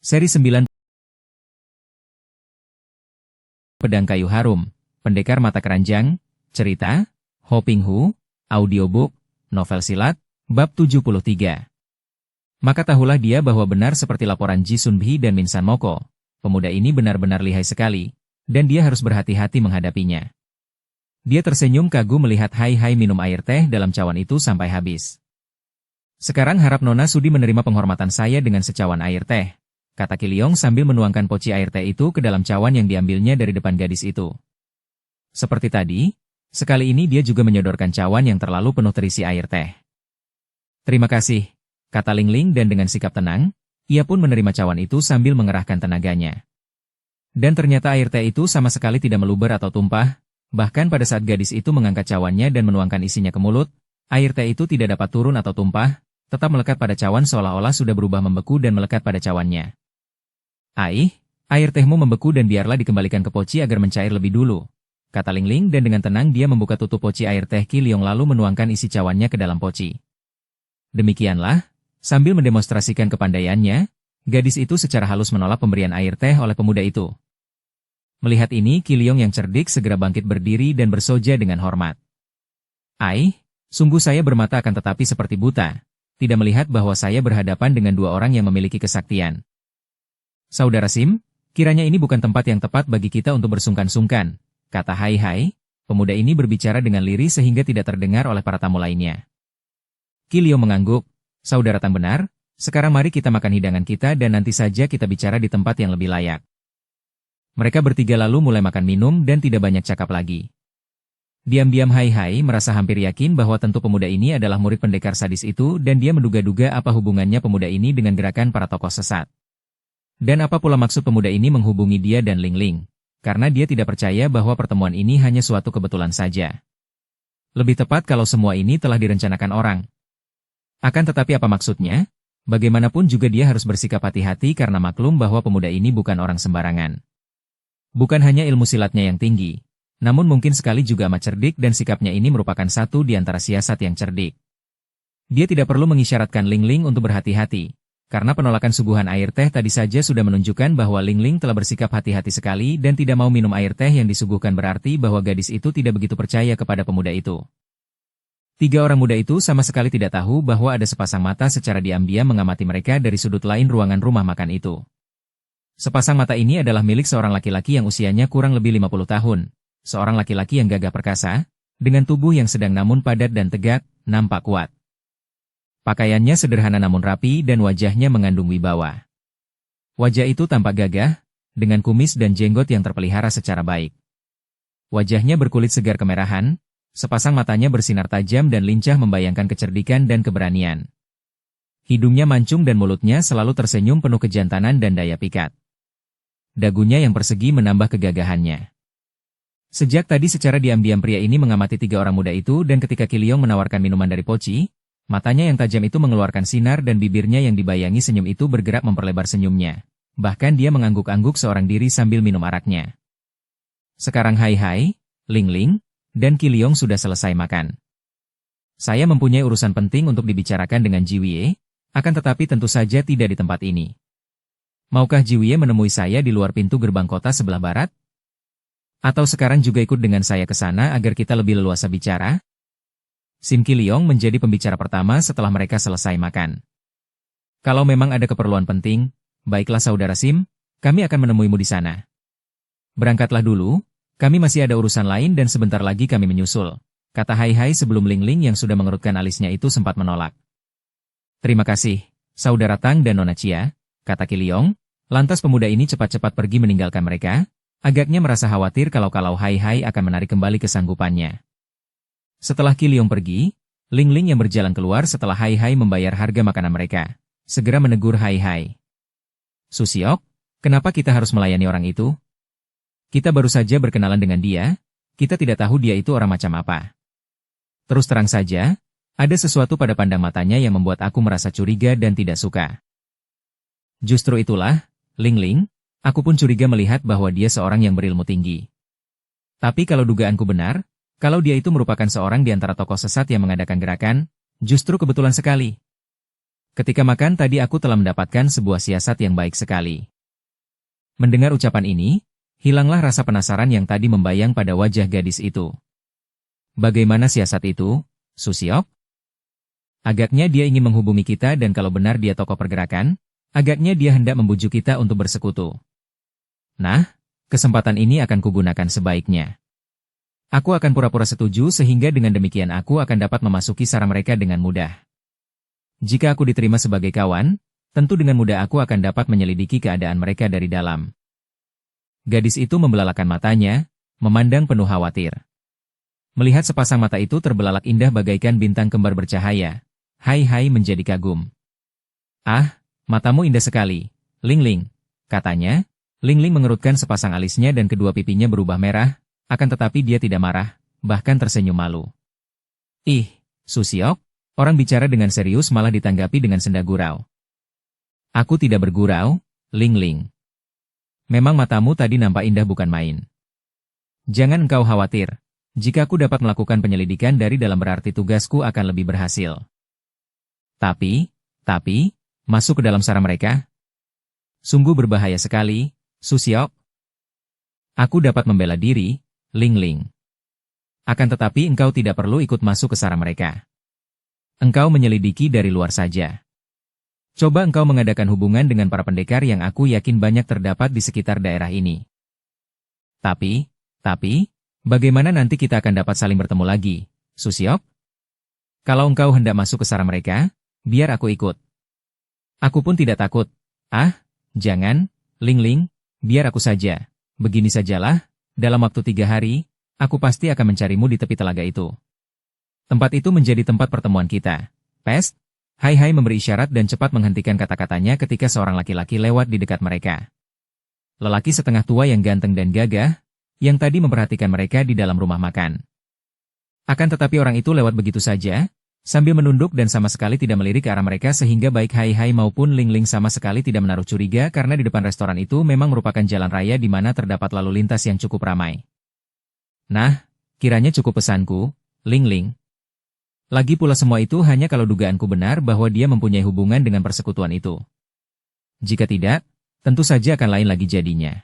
Seri 9 Pedang Kayu Harum, Pendekar Mata Keranjang, Cerita, Ho Ping Hu, Audiobook, Novel Silat, Bab 73. Maka tahulah dia bahwa benar seperti laporan Ji Sun Bhi dan Min San Moko, pemuda ini benar-benar lihai sekali, dan dia harus berhati-hati menghadapinya. Dia tersenyum kagum melihat Hai Hai minum air teh dalam cawan itu sampai habis. Sekarang harap Nona sudi menerima penghormatan saya dengan secawan air teh, kata Ki Leong sambil menuangkan poci air teh itu ke dalam cawan yang diambilnya dari depan gadis itu. Seperti tadi, sekali ini dia juga menyodorkan cawan yang terlalu penuh terisi air teh. Terima kasih, kata Ling Ling dan dengan sikap tenang, ia pun menerima cawan itu sambil mengerahkan tenaganya. Dan ternyata air teh itu sama sekali tidak meluber atau tumpah, bahkan pada saat gadis itu mengangkat cawannya dan menuangkan isinya ke mulut, air teh itu tidak dapat turun atau tumpah, tetap melekat pada cawan seolah-olah sudah berubah membeku dan melekat pada cawannya. Air tehmu membeku dan biarlah dikembalikan ke poci agar mencair lebih dulu, kata Ling Ling dan dengan tenang dia membuka tutup poci air teh Ki Leong lalu menuangkan isi cawannya ke dalam poci. Demikianlah, sambil mendemonstrasikan kepandaiannya, gadis itu secara halus menolak pemberian air teh oleh pemuda itu. Melihat ini Ki Leong yang cerdik segera bangkit berdiri dan bersoja dengan hormat. Sungguh saya bermata akan tetapi seperti buta, tidak melihat bahwa saya berhadapan dengan dua orang yang memiliki kesaktian. Saudara Sim, kiranya ini bukan tempat yang tepat bagi kita untuk bersungkan-sungkan, kata Hai Hai, pemuda ini berbicara dengan lirih sehingga tidak terdengar oleh para tamu lainnya. Ki Leong mengangguk, saudara Tang benar, sekarang mari kita makan hidangan kita dan nanti saja kita bicara di tempat yang lebih layak. Mereka bertiga lalu mulai makan minum dan tidak banyak cakap lagi. Diam-diam Hai Hai merasa hampir yakin bahwa tentu pemuda ini adalah murid pendekar sadis itu dan dia menduga-duga apa hubungannya pemuda ini dengan gerakan para tokoh sesat. Dan apa pula maksud pemuda ini menghubungi dia dan Ling Ling, karena dia tidak percaya bahwa pertemuan ini hanya suatu kebetulan saja. Lebih tepat kalau semua ini telah direncanakan orang. Akan tetapi apa maksudnya? Bagaimanapun juga dia harus bersikap hati-hati karena maklum bahwa pemuda ini bukan orang sembarangan. Bukan hanya ilmu silatnya yang tinggi, namun mungkin sekali juga amat cerdik dan sikapnya ini merupakan satu di antara siasat yang cerdik. Dia tidak perlu mengisyaratkan Ling Ling untuk berhati-hati. Karena penolakan suguhan air teh tadi saja sudah menunjukkan bahwa Ling Ling telah bersikap hati-hati sekali dan tidak mau minum air teh yang disuguhkan berarti bahwa gadis itu tidak begitu percaya kepada pemuda itu. Tiga orang muda itu sama sekali tidak tahu bahwa ada sepasang mata secara diam-diam mengamati mereka dari sudut lain ruangan rumah makan itu. Sepasang mata ini adalah milik seorang laki-laki yang usianya kurang lebih 50 tahun, seorang laki-laki yang gagah perkasa, dengan tubuh yang sedang namun padat dan tegak, nampak kuat. Pakaiannya sederhana namun rapi dan wajahnya mengandung wibawa. Wajah itu tampak gagah, dengan kumis dan jenggot yang terpelihara secara baik. Wajahnya berkulit segar kemerahan, sepasang matanya bersinar tajam dan lincah membayangkan kecerdikan dan keberanian. Hidungnya mancung dan mulutnya selalu tersenyum penuh kejantanan dan daya pikat. Dagunya yang persegi menambah kegagahannya. Sejak tadi secara diam-diam pria ini mengamati tiga orang muda itu dan ketika Ki Leong menawarkan minuman dari poci, matanya yang tajam itu mengeluarkan sinar dan bibirnya yang dibayangi senyum itu bergerak memperlebar senyumnya. Bahkan dia mengangguk-angguk seorang diri sambil minum araknya. Sekarang Hai Hai, Ling Ling, dan Ki Leong sudah selesai makan. Saya mempunyai urusan penting untuk dibicarakan dengan Ji Wei, akan tetapi tentu saja tidak di tempat ini. Maukah Ji Wei menemui saya di luar pintu gerbang kota sebelah barat? Atau sekarang juga ikut dengan saya ke sana agar kita lebih leluasa bicara? Sim Ki Leong menjadi pembicara pertama setelah mereka selesai makan. Kalau memang ada keperluan penting, baiklah saudara Sim, kami akan menemuimu di sana. Berangkatlah dulu, kami masih ada urusan lain dan sebentar lagi kami menyusul, kata Hai Hai sebelum Ling Ling yang sudah mengerutkan alisnya itu sempat menolak. Terima kasih, saudara Tang dan Nona Chia, kata Ki Leong, lantas pemuda ini cepat-cepat pergi meninggalkan mereka, agaknya merasa khawatir kalau Hai Hai akan menarik kembali kesanggupannya. Setelah Ki Leong pergi, Ling Ling yang berjalan keluar setelah Hai Hai membayar harga makanan mereka, segera menegur Hai Hai. Susiok, kenapa kita harus melayani orang itu? Kita baru saja berkenalan dengan dia, kita tidak tahu dia itu orang macam apa. Terus terang saja, ada sesuatu pada pandang matanya yang membuat aku merasa curiga dan tidak suka. Justru itulah, Ling Ling, aku pun curiga melihat bahwa dia seorang yang berilmu tinggi. Tapi kalau dugaanku benar, kalau dia itu merupakan seorang di antara tokoh sesat yang mengadakan gerakan, justru kebetulan sekali. Ketika makan tadi aku telah mendapatkan sebuah siasat yang baik sekali. Mendengar ucapan ini, hilanglah rasa penasaran yang tadi membayang pada wajah gadis itu. Bagaimana siasat itu, Susiok? Agaknya dia ingin menghubungi kita dan kalau benar dia tokoh pergerakan, agaknya dia hendak membujuk kita untuk bersekutu. Nah, kesempatan ini akan kugunakan sebaiknya. Aku akan pura-pura setuju sehingga dengan demikian aku akan dapat memasuki sarang mereka dengan mudah. Jika aku diterima sebagai kawan, tentu dengan mudah aku akan dapat menyelidiki keadaan mereka dari dalam. Gadis itu membelalakan matanya, memandang penuh khawatir. Melihat sepasang mata itu terbelalak indah bagaikan bintang kembar bercahaya, Hai menjadi kagum. Ah, matamu indah sekali, Ling Ling, katanya. Ling Ling mengerutkan sepasang alisnya dan kedua pipinya berubah merah, akan tetapi dia tidak marah, bahkan tersenyum malu. Ih, Susiok, orang bicara dengan serius malah ditanggapi dengan senda gurau. Aku tidak bergurau, Ling Ling. Memang matamu tadi nampak indah bukan main. Jangan engkau khawatir, jika aku dapat melakukan penyelidikan dari dalam berarti tugasku akan lebih berhasil. Tapi, masuk ke dalam sarang mereka? Sungguh berbahaya sekali, Susiok. Aku dapat membela diri, Ling Ling. Akan tetapi engkau tidak perlu ikut masuk ke sarang mereka. Engkau menyelidiki dari luar saja. Coba engkau mengadakan hubungan dengan para pendekar yang aku yakin banyak terdapat di sekitar daerah ini. Tapi, bagaimana nanti kita akan dapat saling bertemu lagi, Susiok? Kalau engkau hendak masuk ke sarang mereka, biar aku ikut. Aku pun tidak takut. Ah, jangan, Ling Ling, biar aku saja. Begini sajalah, dalam waktu 3 hari, aku pasti akan mencarimu di tepi telaga itu. Tempat itu menjadi tempat pertemuan kita. Pest, Hai memberi isyarat dan cepat menghentikan kata-katanya ketika seorang laki-laki lewat di dekat mereka. Lelaki setengah tua yang ganteng dan gagah, yang tadi memperhatikan mereka di dalam rumah makan. Akan tetapi orang itu lewat begitu saja, sambil menunduk dan sama sekali tidak melirik ke arah mereka sehingga baik Hai maupun Ling Ling sama sekali tidak menaruh curiga karena di depan restoran itu memang merupakan jalan raya di mana terdapat lalu lintas yang cukup ramai. Nah, kiranya cukup pesanku, Ling Ling. Lagi pula semua itu hanya kalau dugaanku benar bahwa dia mempunyai hubungan dengan persekutuan itu. Jika tidak, tentu saja akan lain lagi jadinya.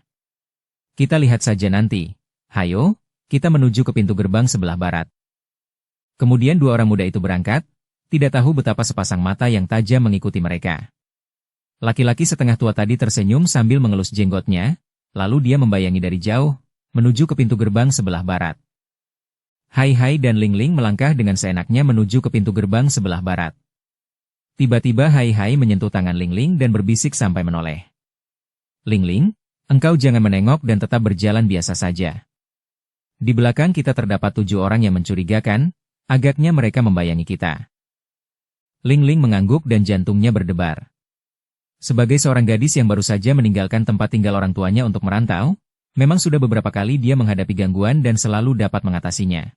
Kita lihat saja nanti. Hayo, kita menuju ke pintu gerbang sebelah barat. Kemudian 2 orang muda itu berangkat, tidak tahu betapa sepasang mata yang tajam mengikuti mereka. Laki-laki setengah tua tadi tersenyum sambil mengelus jenggotnya, lalu dia membayangi dari jauh, menuju ke pintu gerbang sebelah barat. Hai dan Ling Ling melangkah dengan seenaknya menuju ke pintu gerbang sebelah barat. Tiba-tiba Hai menyentuh tangan Ling Ling dan berbisik sampai menoleh. Ling Ling, engkau jangan menengok dan tetap berjalan biasa saja. Di belakang kita terdapat 7 orang yang mencurigakan, agaknya mereka membayangi kita. Ling Ling mengangguk dan jantungnya berdebar. Sebagai seorang gadis yang baru saja meninggalkan tempat tinggal orang tuanya untuk merantau, memang sudah beberapa kali dia menghadapi gangguan dan selalu dapat mengatasinya.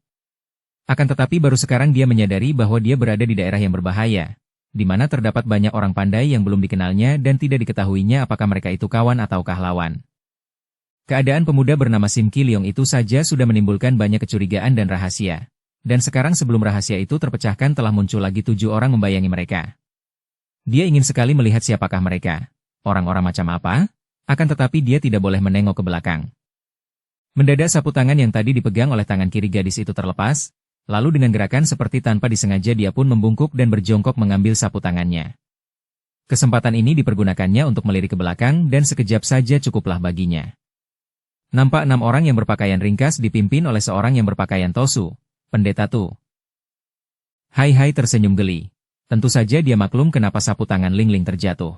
Akan tetapi baru sekarang dia menyadari bahwa dia berada di daerah yang berbahaya, di mana terdapat banyak orang pandai yang belum dikenalnya dan tidak diketahuinya apakah mereka itu kawan ataukah lawan. Keadaan pemuda bernama Sim Ki Leong itu saja sudah menimbulkan banyak kecurigaan dan rahasia. Dan sekarang sebelum rahasia itu terpecahkan telah muncul lagi 7 orang membayangi mereka. Dia ingin sekali melihat siapakah mereka, orang-orang macam apa, akan tetapi dia tidak boleh menengok ke belakang. Mendadak sapu tangan yang tadi dipegang oleh tangan kiri gadis itu terlepas, lalu dengan gerakan seperti tanpa disengaja dia pun membungkuk dan berjongkok mengambil sapu tangannya. Kesempatan ini dipergunakannya untuk melirik ke belakang dan sekejap saja cukuplah baginya. Nampak 6 orang yang berpakaian ringkas dipimpin oleh seorang yang berpakaian tosu, pendeta Tu. Hai tersenyum geli. Tentu saja dia maklum kenapa sapu tangan Ling Ling terjatuh.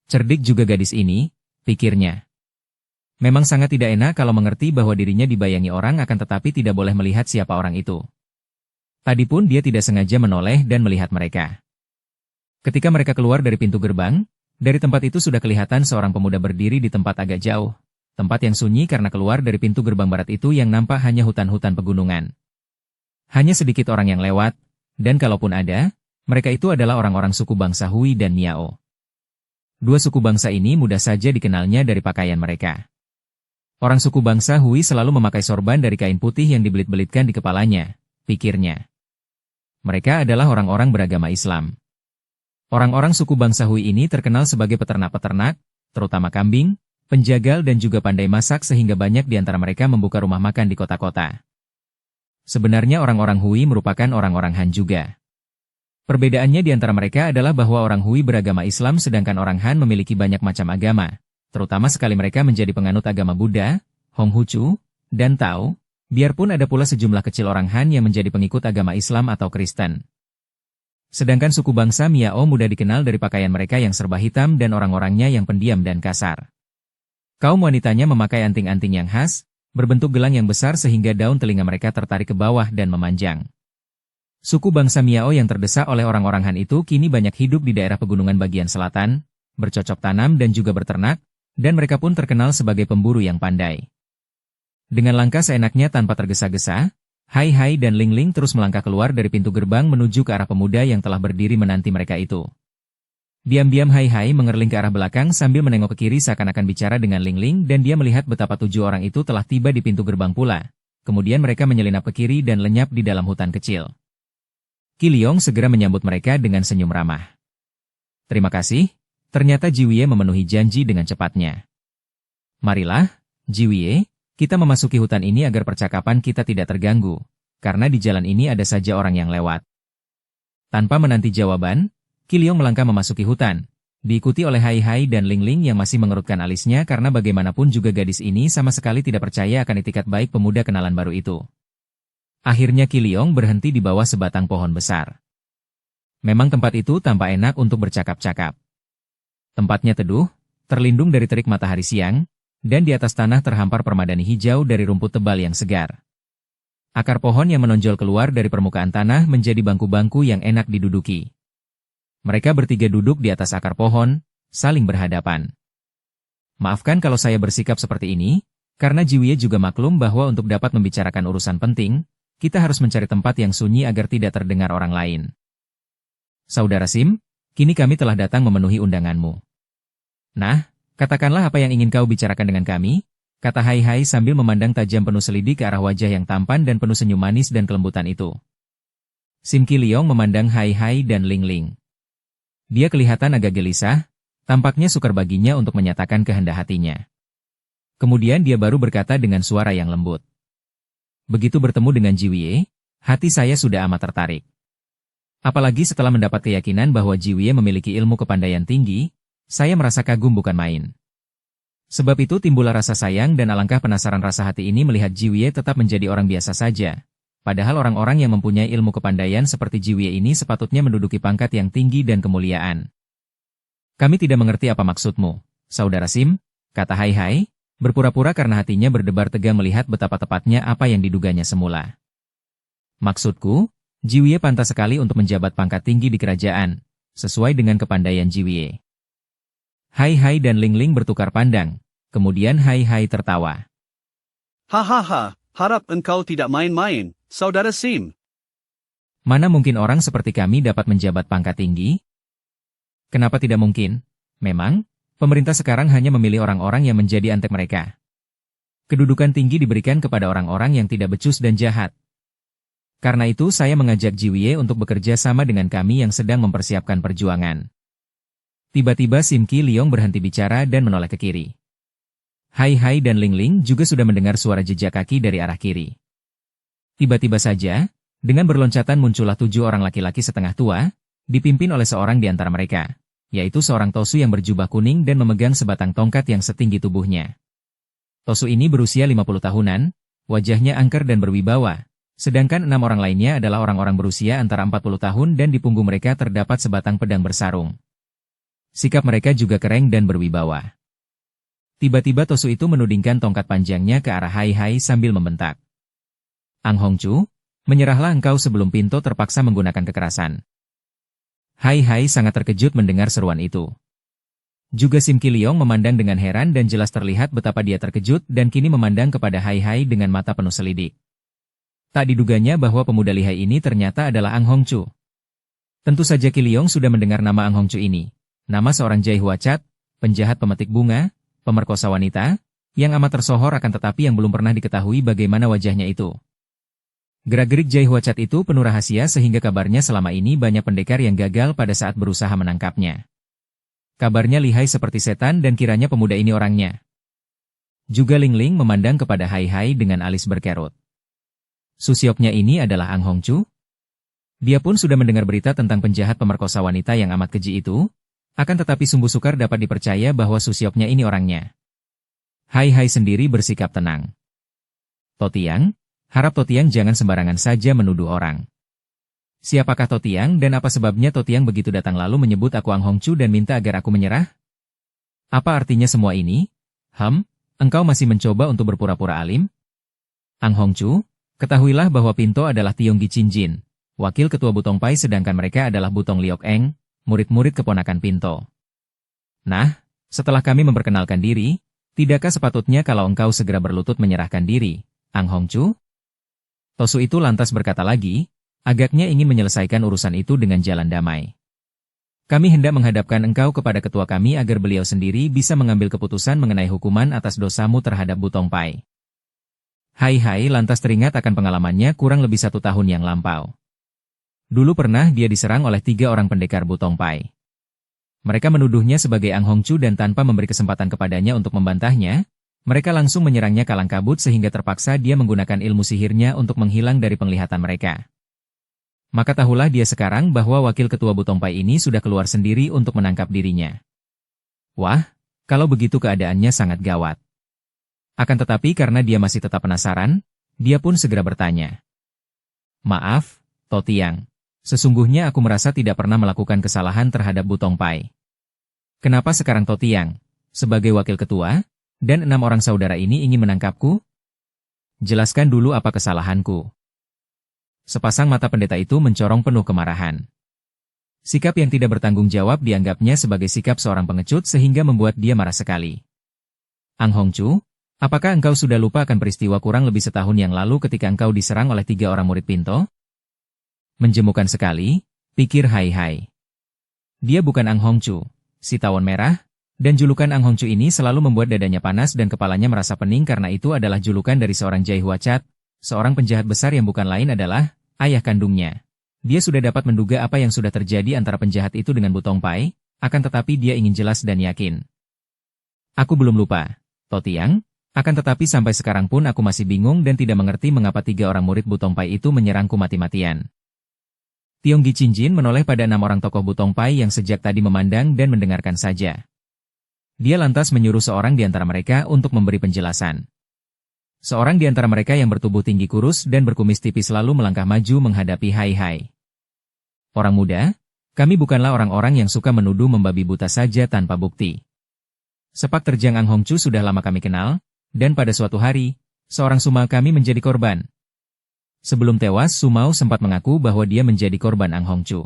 Cerdik juga gadis ini, pikirnya. Memang sangat tidak enak kalau mengerti bahwa dirinya dibayangi orang akan tetapi tidak boleh melihat siapa orang itu. Tadi pun dia tidak sengaja menoleh dan melihat mereka. Ketika mereka keluar dari pintu gerbang, dari tempat itu sudah kelihatan seorang pemuda berdiri di tempat agak jauh, tempat yang sunyi karena keluar dari pintu gerbang barat itu yang nampak hanya hutan-hutan pegunungan. Hanya sedikit orang yang lewat, dan kalaupun ada, mereka itu adalah orang-orang suku bangsa Hui dan Miao. 2 suku bangsa ini mudah saja dikenalnya dari pakaian mereka. Orang suku bangsa Hui selalu memakai sorban dari kain putih yang dibelit-belitkan di kepalanya, pikirnya. Mereka adalah orang-orang beragama Islam. Orang-orang suku bangsa Hui ini terkenal sebagai peternak-peternak, terutama kambing, penjagal dan juga pandai masak sehingga banyak di antara mereka membuka rumah makan di kota-kota. Sebenarnya orang-orang Hui merupakan orang-orang Han juga. Perbedaannya di antara mereka adalah bahwa orang Hui beragama Islam sedangkan orang Han memiliki banyak macam agama, terutama sekali mereka menjadi penganut agama Buddha, Konghucu, dan Tao, biarpun ada pula sejumlah kecil orang Han yang menjadi pengikut agama Islam atau Kristen. Sedangkan suku bangsa Miao mudah dikenal dari pakaian mereka yang serba hitam dan orang-orangnya yang pendiam dan kasar. Kaum wanitanya memakai anting-anting yang khas, berbentuk gelang yang besar sehingga daun telinga mereka tertarik ke bawah dan memanjang. Suku bangsa Miao yang terdesak oleh orang-orang Han itu kini banyak hidup di daerah pegunungan bagian selatan, bercocok tanam dan juga berternak, dan mereka pun terkenal sebagai pemburu yang pandai. Dengan langkah seenaknya tanpa tergesa-gesa, Hai Hai dan Ling Ling terus melangkah keluar dari pintu gerbang menuju ke arah pemuda yang telah berdiri menanti mereka itu. Diam-diam Hai Hai mengerling ke arah belakang sambil menengok ke kiri seakan-akan bicara dengan Ling Ling dan dia melihat betapa 7 orang itu telah tiba di pintu gerbang pula. Kemudian mereka menyelinap ke kiri dan lenyap di dalam hutan kecil. Qi Liong segera menyambut mereka dengan senyum ramah. Terima kasih, ternyata Jiwie memenuhi janji dengan cepatnya. Marilah, Jiwie, kita memasuki hutan ini agar percakapan kita tidak terganggu, karena di jalan ini ada saja orang yang lewat. Tanpa menanti jawaban, Qi Liong melangkah memasuki hutan, diikuti oleh Hai Hai dan Ling Ling yang masih mengerutkan alisnya karena bagaimanapun juga gadis ini sama sekali tidak percaya akan itikat baik pemuda kenalan baru itu. Akhirnya Qi Liong berhenti di bawah sebatang pohon besar. Memang tempat itu tampak enak untuk bercakap-cakap. Tempatnya teduh, terlindung dari terik matahari siang, dan di atas tanah terhampar permadani hijau dari rumput tebal yang segar. Akar pohon yang menonjol keluar dari permukaan tanah menjadi bangku-bangku yang enak diduduki. Mereka bertiga duduk di atas akar pohon, saling berhadapan. Maafkan kalau saya bersikap seperti ini, karena Jiwie juga maklum bahwa untuk dapat membicarakan urusan penting, kita harus mencari tempat yang sunyi agar tidak terdengar orang lain. Saudara Sim, kini kami telah datang memenuhi undanganmu. Nah, katakanlah apa yang ingin kau bicarakan dengan kami, kata Hai Hai sambil memandang tajam penuh selidik ke arah wajah yang tampan dan penuh senyum manis dan kelembutan itu. Sim Qi Liong memandang Hai Hai dan Ling Ling. Dia kelihatan agak gelisah, tampaknya sukar baginya untuk menyatakan kehendak hatinya. Kemudian dia baru berkata dengan suara yang lembut. Begitu bertemu dengan Jiwie, hati saya sudah amat tertarik. Apalagi setelah mendapat keyakinan bahwa Jiwie memiliki ilmu kepandaian tinggi, saya merasa kagum bukan main. Sebab itu timbullah rasa sayang dan alangkah penasaran rasa hati ini melihat Jiwie tetap menjadi orang biasa saja. Padahal orang-orang yang mempunyai ilmu kepandaian seperti Jiwie ini sepatutnya menduduki pangkat yang tinggi dan kemuliaan. Kami tidak mengerti apa maksudmu, Saudara Sim, kata Hai Hai, berpura-pura karena hatinya berdebar tegang melihat betapa tepatnya apa yang diduganya semula. Maksudku, Jiwie pantas sekali untuk menjabat pangkat tinggi di kerajaan, sesuai dengan kepandaian Jiwie. Hai Hai dan Ling Ling bertukar pandang, kemudian Hai Hai tertawa. Hahaha, harap engkau tidak main-main, Saudara Sim. Mana mungkin orang seperti kami dapat menjabat pangkat tinggi? Kenapa tidak mungkin? Memang, pemerintah sekarang hanya memilih orang-orang yang menjadi antek mereka. Kedudukan tinggi diberikan kepada orang-orang yang tidak becus dan jahat. Karena itu saya mengajak Jiwie untuk bekerja sama dengan kami yang sedang mempersiapkan perjuangan. Tiba-tiba Sim Qi Liong berhenti bicara dan menoleh ke kiri. Hai Hai dan Ling Ling juga sudah mendengar suara jejak kaki dari arah kiri. Tiba-tiba saja, dengan berloncatan muncullah 7 orang laki-laki setengah tua, dipimpin oleh seorang di antara mereka, yaitu seorang Tosu yang berjubah kuning dan memegang sebatang tongkat yang setinggi tubuhnya. Tosu ini berusia 50 tahunan, wajahnya angker dan berwibawa, sedangkan 6 orang lainnya adalah orang-orang berusia antara 40 tahun dan di punggung mereka terdapat sebatang pedang bersarung. Sikap mereka juga keren dan berwibawa. Tiba-tiba Tosu itu menudingkan tongkat panjangnya ke arah Hai Hai sambil membentak. Ang Hongchu, menyerahlah engkau sebelum Pinto terpaksa menggunakan kekerasan. Hai Hai sangat terkejut mendengar seruan itu. Juga Sim Qi Liong memandang dengan heran dan jelas terlihat betapa dia terkejut dan kini memandang kepada Hai Hai dengan mata penuh selidik. Tak diduganya bahwa pemuda lihai ini ternyata adalah Ang Hongchu. Tentu saja Qi Liong sudah mendengar nama Ang Hongchu ini. Nama seorang Jai Huacat, penjahat pemetik bunga, pemerkosa wanita, yang amat tersohor akan tetapi yang belum pernah diketahui bagaimana wajahnya itu. Gerak-gerik Jai Huacat itu penuh rahasia sehingga kabarnya selama ini banyak pendekar yang gagal pada saat berusaha menangkapnya. Kabarnya lihai seperti setan dan kiranya pemuda ini orangnya. Juga Ling Ling memandang kepada Hai Hai dengan alis berkerut. Susioknya ini adalah Ang Hongchu? Dia pun sudah mendengar berita tentang penjahat pemerkosa wanita yang amat keji itu, akan tetapi sumbu sukar dapat dipercaya bahwa Susioknya ini orangnya. Hai Hai sendiri bersikap tenang. Totiang, harap Totiang jangan sembarangan saja menuduh orang. Siapakah Totiang dan apa sebabnya Totiang begitu datang lalu menyebut aku Ang Hongchu dan minta agar aku menyerah? Apa artinya semua ini? Engkau masih mencoba untuk berpura-pura alim? Ang Hongchu, ketahuilah bahwa Pinto adalah Tionggi Qinjin, wakil ketua Butong Pai sedangkan mereka adalah Butong Liok Eng, murid-murid keponakan Pinto. Nah, setelah kami memperkenalkan diri, tidakkah sepatutnya kalau engkau segera berlutut menyerahkan diri, Ang Hongchu? Tosu itu lantas berkata lagi, agaknya ingin menyelesaikan urusan itu dengan jalan damai. Kami hendak menghadapkan engkau kepada ketua kami agar beliau sendiri bisa mengambil keputusan mengenai hukuman atas dosamu terhadap Butong Pai. Hai Hai lantas teringat akan pengalamannya kurang lebih 1 tahun yang lampau. Dulu pernah dia diserang oleh 3 orang pendekar Butong Pai. Mereka menuduhnya sebagai Ang Hongchu dan tanpa memberi kesempatan kepadanya untuk membantahnya, mereka langsung menyerangnya kalang kabut sehingga terpaksa dia menggunakan ilmu sihirnya untuk menghilang dari penglihatan mereka. Maka tahulah dia sekarang bahwa wakil ketua Butong Pai ini sudah keluar sendiri untuk menangkap dirinya. Wah, kalau begitu keadaannya sangat gawat. Akan tetapi karena dia masih tetap penasaran, dia pun segera bertanya. Maaf, Totiang. Sesungguhnya aku merasa tidak pernah melakukan kesalahan terhadap Butong Pai. Kenapa sekarang Totiang, sebagai wakil ketua, dan 6 orang saudara ini ingin menangkapku? Jelaskan dulu apa kesalahanku. Sepasang mata pendeta itu mencorong penuh kemarahan. Sikap yang tidak bertanggung jawab dianggapnya sebagai sikap seorang pengecut sehingga membuat dia marah sekali. Ang Hongchu, apakah engkau sudah lupa akan peristiwa kurang lebih 1 tahun yang lalu ketika engkau diserang oleh 3 orang murid Pinto? Menjemukan sekali, pikir Hai Hai. Dia bukan Ang Hongchu, si tawon merah, dan julukan Ang Hongchu ini selalu membuat dadanya panas dan kepalanya merasa pening karena itu adalah julukan dari seorang Jai Huacat, seorang penjahat besar yang bukan lain adalah ayah kandungnya. Dia sudah dapat menduga apa yang sudah terjadi antara penjahat itu dengan Butong Pai, akan tetapi dia ingin jelas dan yakin. Aku belum lupa, Totiang, akan tetapi sampai sekarang pun aku masih bingung dan tidak mengerti mengapa 3 orang murid Butong Pai itu menyerangku mati-matian. Tionggi Qinjin menoleh pada 6 orang tokoh Butong Pai yang sejak tadi memandang dan mendengarkan saja. Dia lantas menyuruh seorang di antara mereka untuk memberi penjelasan. Seorang di antara mereka yang bertubuh tinggi kurus dan berkumis tipis lalu melangkah maju menghadapi Hai Hai. Orang muda, kami bukanlah orang-orang yang suka menuduh membabi buta saja tanpa bukti. Sepak terjang Ang Hongchu sudah lama kami kenal, dan pada suatu hari, seorang Sumau kami menjadi korban. Sebelum tewas, Sumau sempat mengaku bahwa dia menjadi korban Ang Hongchu.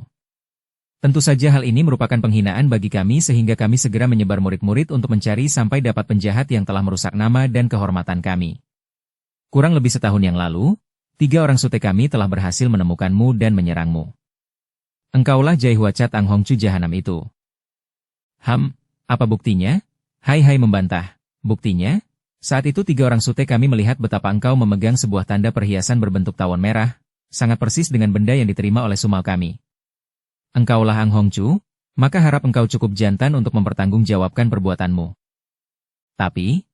Tentu saja hal ini merupakan penghinaan bagi kami sehingga kami segera menyebar murid-murid untuk mencari sampai dapat penjahat yang telah merusak nama dan kehormatan kami. Kurang lebih 1 tahun yang lalu, 3 orang sute kami telah berhasil menemukanmu dan menyerangmu. Engkaulah Jai Huacat Ang Hongchu jahanam itu. Apa buktinya? Hai Hai membantah. Buktinya? Saat itu 3 orang sute kami melihat betapa engkau memegang sebuah tanda perhiasan berbentuk tawon merah, sangat persis dengan benda yang diterima oleh Sumau kami. Engkaulah Ang Hongchu, maka harap engkau cukup jantan untuk mempertanggungjawabkan perbuatanmu. Tapi,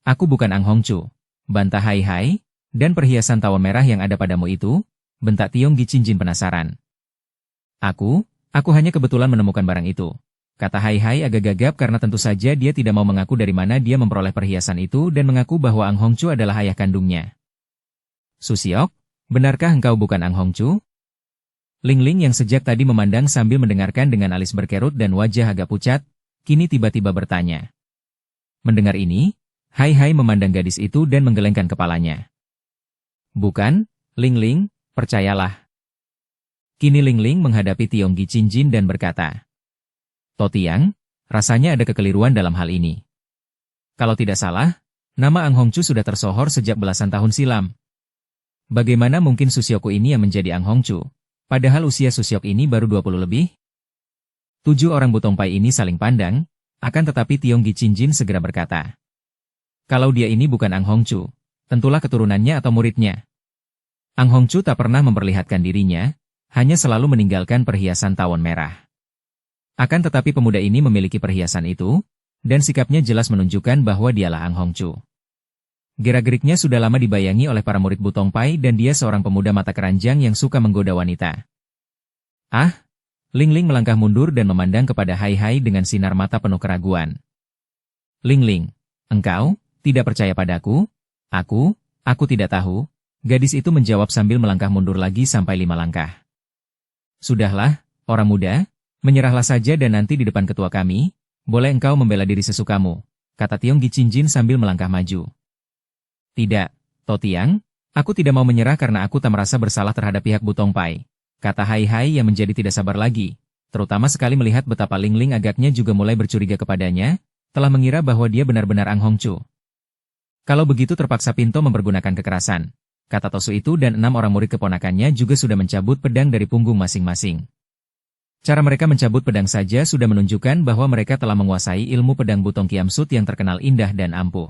aku bukan Ang Hongchu. Bantah Hai Hai, dan perhiasan tawon merah yang ada padamu itu, bentak Tionggi Qinjin penasaran. Aku hanya kebetulan menemukan barang itu. Kata Hai Hai agak gagap karena tentu saja dia tidak mau mengaku dari mana dia memperoleh perhiasan itu dan mengaku bahwa Ang Hongchu adalah ayah kandungnya. Susiok, benarkah engkau bukan Ang Hongchu? Ling Ling yang sejak tadi memandang sambil mendengarkan dengan alis berkerut dan wajah agak pucat, kini tiba-tiba bertanya. Mendengar ini, Hai Hai memandang gadis itu dan menggelengkan kepalanya. Bukan, Ling Ling, percayalah. Kini Ling Ling menghadapi Tionggi Qinjin dan berkata, Totiang, rasanya ada kekeliruan dalam hal ini. Kalau tidak salah, nama Ang Hongchu sudah tersohor sejak belasan tahun silam. Bagaimana mungkin Susyoku ini yang menjadi Ang Hongchu, padahal usia Susyok ini baru 20 lebih? 7 orang Butong Pai ini saling pandang, akan tetapi Tionggi Qinjin segera berkata, kalau dia ini bukan Ang Hongchu, tentulah keturunannya atau muridnya. Ang Hongchu tak pernah memperlihatkan dirinya, hanya selalu meninggalkan perhiasan tawon merah. Akan tetapi pemuda ini memiliki perhiasan itu, dan sikapnya jelas menunjukkan bahwa dialah Ang Hongchu. Gerak-geriknya sudah lama dibayangi oleh para murid Bu Tongpai dan dia seorang pemuda mata keranjang yang suka menggoda wanita. Ah! Ling Ling melangkah mundur dan memandang kepada Hai Hai dengan sinar mata penuh keraguan. Ling Ling, engkau tidak percaya padaku? Aku tidak tahu. Gadis itu menjawab sambil melangkah mundur lagi sampai 5 langkah. Sudahlah, orang muda, menyerahlah saja dan nanti di depan ketua kami, boleh engkau membela diri sesukamu, kata Tiong Gicinjin sambil melangkah maju. Tidak, To Tiang, aku tidak mau menyerah karena aku tak merasa bersalah terhadap pihak Bu Tongpai, kata Hai Hai yang menjadi tidak sabar lagi, terutama sekali melihat betapa Ling Ling agaknya juga mulai bercuriga kepadanya, telah mengira bahwa dia benar-benar Ang Hongchu. Kalau begitu terpaksa Pinto mempergunakan kekerasan, kata Tosu itu dan 6 orang murid keponakannya juga sudah mencabut pedang dari punggung masing-masing. Cara mereka mencabut pedang saja sudah menunjukkan bahwa mereka telah menguasai ilmu pedang Butong Kiamsut yang terkenal indah dan ampuh.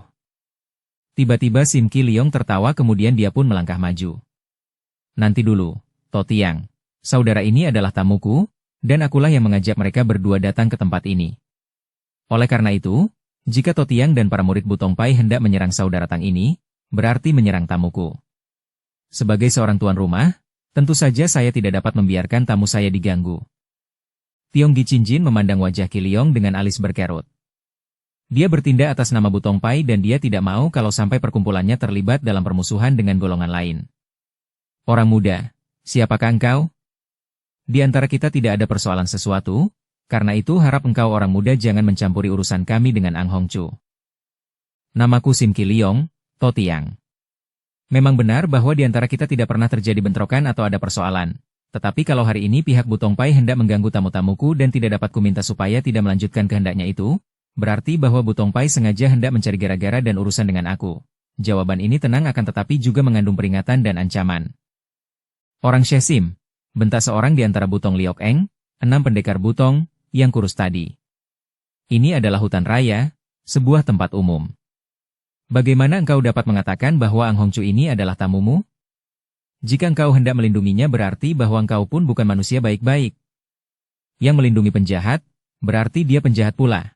Tiba-tiba Sim Ki Leong tertawa kemudian dia pun melangkah maju. Nanti dulu, To Tiang. Saudara ini adalah tamuku, dan akulah yang mengajak mereka berdua datang ke tempat ini. Oleh karena itu, jika To Tiang dan para murid Bu Tongpai hendak menyerang saudara Tang ini, berarti menyerang tamuku. Sebagai seorang tuan rumah, tentu saja saya tidak dapat membiarkan tamu saya diganggu. Tiong Gicinjin memandang wajah Ki Leong dengan alis berkerut. Dia bertindak atas nama Bu Tongpai dan dia tidak mau kalau sampai perkumpulannya terlibat dalam permusuhan dengan golongan lain. Orang muda, siapakah engkau? Di antara kita tidak ada persoalan sesuatu, karena itu harap engkau orang muda jangan mencampuri urusan kami dengan Ang Hongchu. Namaku Sim Ki Leong, To Tiang. Memang benar bahwa di antara kita tidak pernah terjadi bentrokan atau ada persoalan. Tetapi kalau hari ini pihak Bu Tongpai hendak mengganggu tamu-tamuku dan tidak dapat kuminta supaya tidak melanjutkan kehendaknya itu, berarti bahwa Bu Tongpai sengaja hendak mencari gara-gara dan urusan dengan aku. Jawaban ini tenang akan tetapi juga mengandung peringatan dan ancaman. Orang Shesim, bentak seorang di antara Butong Liok Eng, 6 pendekar Butong, yang kurus tadi. Ini adalah hutan raya, sebuah tempat umum. Bagaimana engkau dapat mengatakan bahwa Ang Hongchu ini adalah tamumu? Jika engkau hendak melindunginya berarti bahwa engkau pun bukan manusia baik-baik. Yang melindungi penjahat, berarti dia penjahat pula.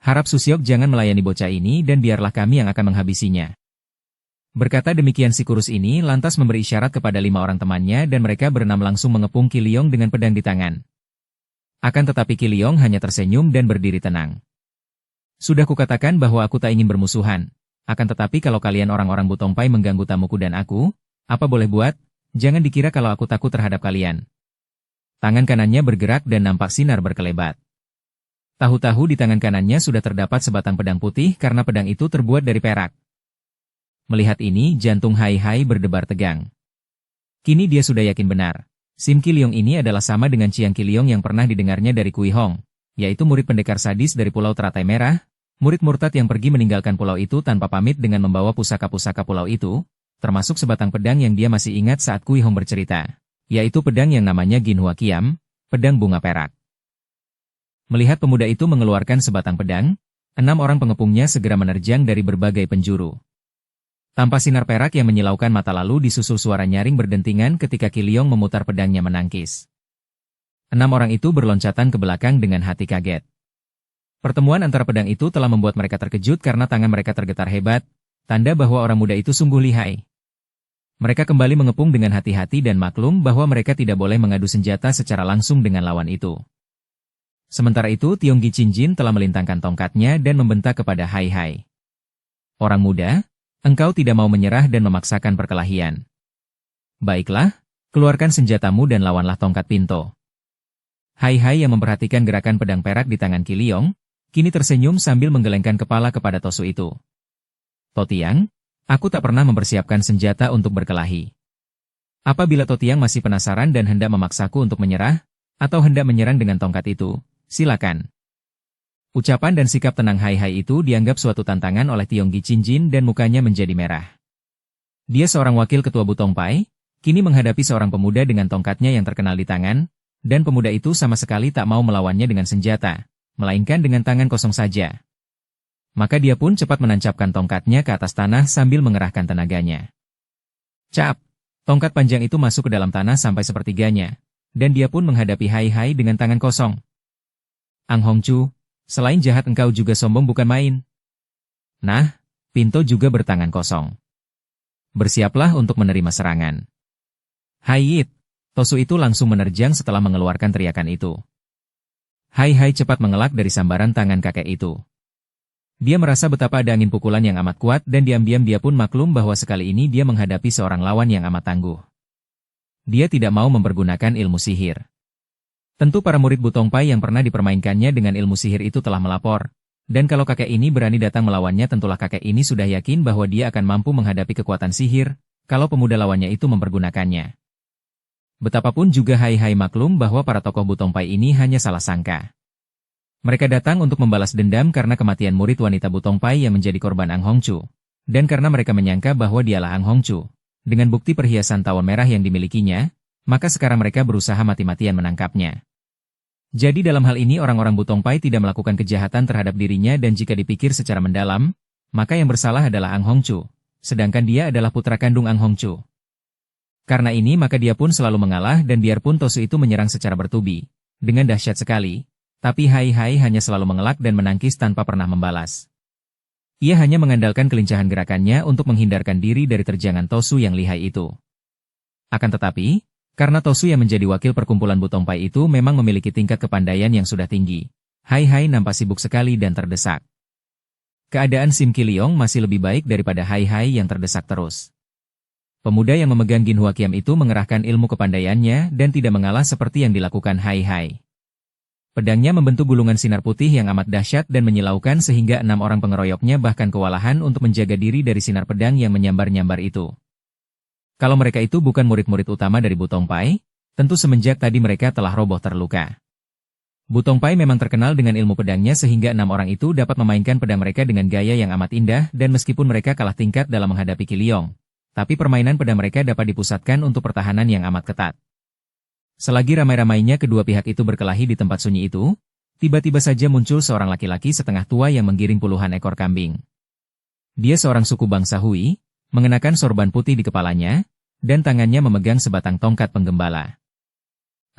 Harap Susyok jangan melayani bocah ini dan biarlah kami yang akan menghabisinya. Berkata demikian si kurus ini lantas memberi isyarat kepada 5 orang temannya dan mereka berenam langsung mengepung Ki Leong dengan pedang di tangan. Akan tetapi Ki Leong hanya tersenyum dan berdiri tenang. Sudah kukatakan bahwa aku tak ingin bermusuhan. Akan tetapi kalau kalian orang-orang Bu Tongpai mengganggu tamuku dan aku, apa boleh buat? Jangan dikira kalau aku takut terhadap kalian. Tangan kanannya bergerak dan nampak sinar berkelebat. Tahu-tahu di tangan kanannya sudah terdapat sebatang pedang putih karena pedang itu terbuat dari perak. Melihat ini, jantung Hai Hai berdebar tegang. Kini dia sudah yakin benar. Sim Ki Leong ini adalah sama dengan Chiang Ki Leong yang pernah didengarnya dari Kui Hong, yaitu murid pendekar sadis dari Pulau Teratai Merah, murid murtad yang pergi meninggalkan pulau itu tanpa pamit dengan membawa pusaka-pusaka pulau itu, termasuk sebatang pedang yang dia masih ingat saat Kui Hong bercerita, yaitu pedang yang namanya Ginhua Kiam, pedang bunga perak. Melihat pemuda itu mengeluarkan sebatang pedang, 6 orang pengepungnya segera menerjang dari berbagai penjuru. Tanpa sinar perak yang menyilaukan mata lalu disusul suara nyaring berdentingan ketika Ki Leong memutar pedangnya menangkis. 6 orang itu berloncatan ke belakang dengan hati kaget. Pertemuan antara pedang itu telah membuat mereka terkejut karena tangan mereka tergetar hebat, tanda bahwa orang muda itu sungguh lihai. Mereka kembali mengepung dengan hati-hati dan maklum bahwa mereka tidak boleh mengadu senjata secara langsung dengan lawan itu. Sementara itu Tiong Gicinjin telah melintangkan tongkatnya dan membentak kepada Hai Hai. Orang muda, engkau tidak mau menyerah dan memaksakan perkelahian. Baiklah, keluarkan senjatamu dan lawanlah tongkat Pinto. Hai Hai yang memperhatikan gerakan pedang perak di tangan Ki Leong, kini tersenyum sambil menggelengkan kepala kepada Tosu itu. To Tiang, aku tak pernah mempersiapkan senjata untuk berkelahi. Apabila To Tiang masih penasaran dan hendak memaksaku untuk menyerah, atau hendak menyerang dengan tongkat itu, silakan. Ucapan dan sikap tenang Hai Hai itu dianggap suatu tantangan oleh Tiong Gicinjin dan mukanya menjadi merah. Dia seorang wakil ketua Bu Tongpai, kini menghadapi seorang pemuda dengan tongkatnya yang terkenal di tangan, dan pemuda itu sama sekali tak mau melawannya dengan senjata, melainkan dengan tangan kosong saja. Maka dia pun cepat menancapkan tongkatnya ke atas tanah sambil mengerahkan tenaganya. Cap! Tongkat panjang itu masuk ke dalam tanah sampai sepertiganya, dan dia pun menghadapi Hai Hai dengan tangan kosong. Ang Hongchu, selain jahat engkau juga sombong bukan main. Nah, Pinto juga bertangan kosong. Bersiaplah untuk menerima serangan. Hai Yit, Tosu itu langsung menerjang setelah mengeluarkan teriakan itu. Hai Hai cepat mengelak dari sambaran tangan kakek itu. Dia merasa betapa ada angin pukulan yang amat kuat dan diam-diam dia pun maklum bahwa sekali ini dia menghadapi seorang lawan yang amat tangguh. Dia tidak mau mempergunakan ilmu sihir. Tentu para murid Butongpai yang pernah dipermainkannya dengan ilmu sihir itu telah melapor. Dan kalau kakek ini berani datang melawannya tentulah kakek ini sudah yakin bahwa dia akan mampu menghadapi kekuatan sihir, kalau pemuda lawannya itu mempergunakannya. Betapapun juga Hai Hai maklum bahwa para tokoh Butongpai ini hanya salah sangka. Mereka datang untuk membalas dendam karena kematian murid wanita Butongpai yang menjadi korban Ang Hongchu. Dan karena mereka menyangka bahwa dialah Ang Hongchu. Dengan bukti perhiasan tawon merah yang dimilikinya, maka sekarang mereka berusaha mati-matian menangkapnya. Jadi dalam hal ini orang-orang Butongpai tidak melakukan kejahatan terhadap dirinya dan jika dipikir secara mendalam, maka yang bersalah adalah Ang Hongchu, sedangkan dia adalah putra kandung Ang Hongchu. Karena ini maka dia pun selalu mengalah dan biarpun Tosu itu menyerang secara bertubi, dengan dahsyat sekali, tapi Hai Hai hanya selalu mengelak dan menangkis tanpa pernah membalas. Ia hanya mengandalkan kelincahan gerakannya untuk menghindarkan diri dari terjangan Tosu yang lihai itu. Akan tetapi, karena Tosu yang menjadi wakil perkumpulan Butongpai itu memang memiliki tingkat kepandaian yang sudah tinggi, Hai Hai nampak sibuk sekali dan terdesak. Keadaan Sim Kiliong masih lebih baik daripada Hai Hai yang terdesak terus. Pemuda yang memegang Ginhua Kiam itu mengerahkan ilmu kepandaiannya dan tidak mengalah seperti yang dilakukan Hai Hai. Pedangnya membentuk gulungan sinar putih yang amat dahsyat dan menyilaukan sehingga 6 orang pengeroyoknya bahkan kewalahan untuk menjaga diri dari sinar pedang yang menyambar-nyambar itu. Kalau mereka itu bukan murid-murid utama dari Butongpai, tentu semenjak tadi mereka telah roboh terluka. Butongpai memang terkenal dengan ilmu pedangnya sehingga 6 orang itu dapat memainkan pedang mereka dengan gaya yang amat indah dan meskipun mereka kalah tingkat dalam menghadapi Kiliong, tapi permainan pedang mereka dapat dipusatkan untuk pertahanan yang amat ketat. Selagi ramai-ramainya kedua pihak itu berkelahi di tempat sunyi itu, tiba-tiba saja muncul seorang laki-laki setengah tua yang menggiring puluhan ekor kambing. Dia seorang suku bangsa Hui, mengenakan sorban putih di kepalanya, dan tangannya memegang sebatang tongkat penggembala.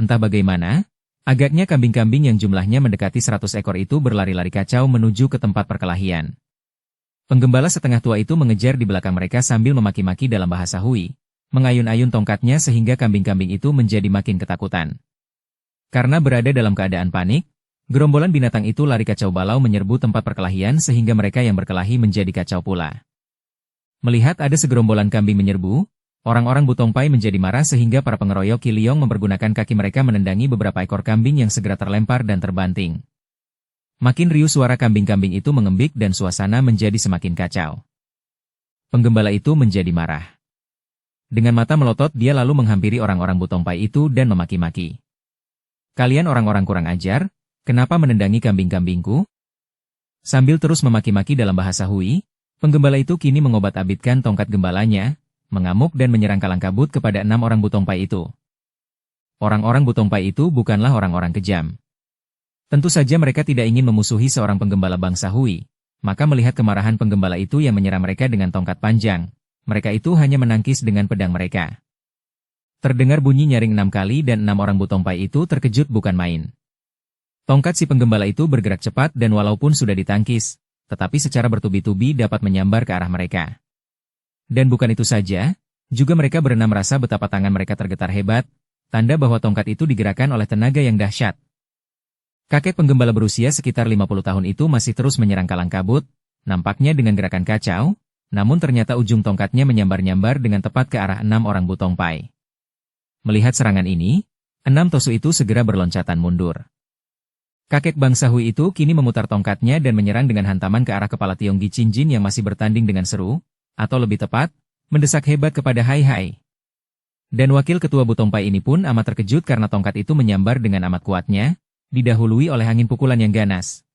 Entah bagaimana, agaknya kambing-kambing yang jumlahnya mendekati 100 ekor itu berlari-lari kacau menuju ke tempat perkelahian. Penggembala setengah tua itu mengejar di belakang mereka sambil memaki-maki dalam bahasa Hui, mengayun-ayun tongkatnya sehingga kambing-kambing itu menjadi makin ketakutan. Karena berada dalam keadaan panik, gerombolan binatang itu lari kacau balau menyerbu tempat perkelahian sehingga mereka yang berkelahi menjadi kacau pula. Melihat ada segerombolan kambing menyerbu, orang-orang Butongpai menjadi marah sehingga para pengeroyok Kiliong mempergunakan kaki mereka menendangi beberapa ekor kambing yang segera terlempar dan terbanting. Makin riuh suara kambing-kambing itu mengembik dan suasana menjadi semakin kacau. Penggembala itu menjadi marah. Dengan mata melotot dia lalu menghampiri orang-orang Butongpai itu dan memaki-maki. Kalian orang-orang kurang ajar, kenapa menendangi kambing-kambingku? Sambil terus memaki-maki dalam bahasa Hui, penggembala itu kini mengobat-abitkan tongkat gembalanya, mengamuk dan menyerang kalang kabut kepada 6 orang Butongpai itu. Orang-orang Butongpai itu bukanlah orang-orang kejam. Tentu saja mereka tidak ingin memusuhi seorang penggembala bangsa Hui, maka melihat kemarahan penggembala itu yang menyerang mereka dengan tongkat panjang, mereka itu hanya menangkis dengan pedang mereka. Terdengar bunyi nyaring 6 kali dan 6 orang Butongpai itu terkejut bukan main. Tongkat si penggembala itu bergerak cepat dan walaupun sudah ditangkis, tetapi secara bertubi-tubi dapat menyambar ke arah mereka. Dan bukan itu saja, juga mereka berenam merasa betapa tangan mereka tergetar hebat, tanda bahwa tongkat itu digerakkan oleh tenaga yang dahsyat. Kakek penggembala berusia sekitar 50 tahun itu masih terus menyerang kalang kabut, nampaknya dengan gerakan kacau, namun ternyata ujung tongkatnya menyambar-nyambar dengan tepat ke arah 6 orang Butongpai. Melihat serangan ini, 6 Tosu itu segera berloncatan mundur. Kakek bangsa Hui itu kini memutar tongkatnya dan menyerang dengan hantaman ke arah kepala Tionggi Cinjin yang masih bertanding dengan seru, atau lebih tepat, mendesak hebat kepada Hai Hai. Dan wakil ketua Butongpai ini pun amat terkejut karena tongkat itu menyambar dengan amat kuatnya, didahului oleh angin pukulan yang ganas.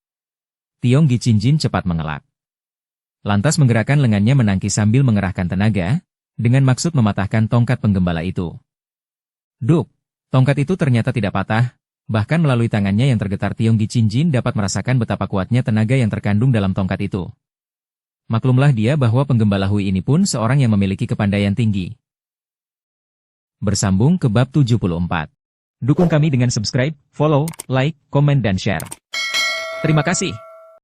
Tionggi Cinjin cepat mengelak. Lantas menggerakkan lengannya menangkis sambil mengerahkan tenaga, dengan maksud mematahkan tongkat penggembala itu. Duk! Tongkat itu ternyata tidak patah, bahkan melalui tangannya yang tergetar Tionggi Cinjin dapat merasakan betapa kuatnya tenaga yang terkandung dalam tongkat itu. Maklumlah dia bahwa penggembala Hui ini pun seorang yang memiliki kepandaian tinggi. Bersambung ke bab 74. Dukung kami dengan subscribe, follow, like, komen dan share. Terima kasih.